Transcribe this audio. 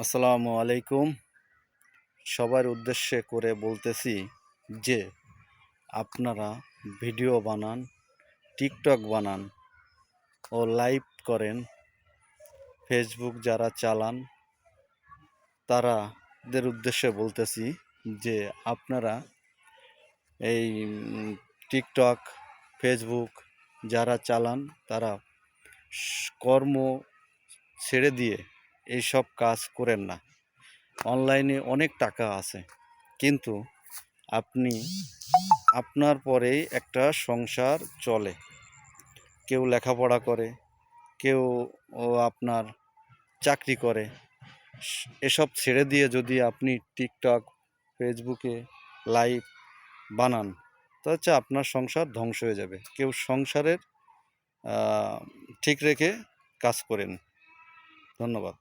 আসসালামু আলাইকুম। সবার উদ্দেশ্যে করে বলতেছি যে আপনারা ভিডিও বানান, টিকটক বানান ও লাইভ করেন, ফেসবুক যারা চালান তারাদের উদ্দেশ্যে বলতেছি যে আপনারা এই টিকটক, ফেসবুক যারা চালান তারা কর্ম ছেড়ে দিয়ে এইসব কাজ করেন না। অনলাইনে অনেক টাকা আছে, কিন্তু আপনি আপনার পরেই একটা সংসার চলে। কেউ লেখাপড়া করে, কেউ আপনার চাকরি করে। এসব ছেড়ে দিয়ে যদি আপনি টিকটক, ফেসবুকে লাইভ বানান, তো হচ্ছে আপনার সংসার ধ্বংস হয়ে যাবে। কেউ সংসারের ঠিক রেখে কাজ করেন। ধন্যবাদ।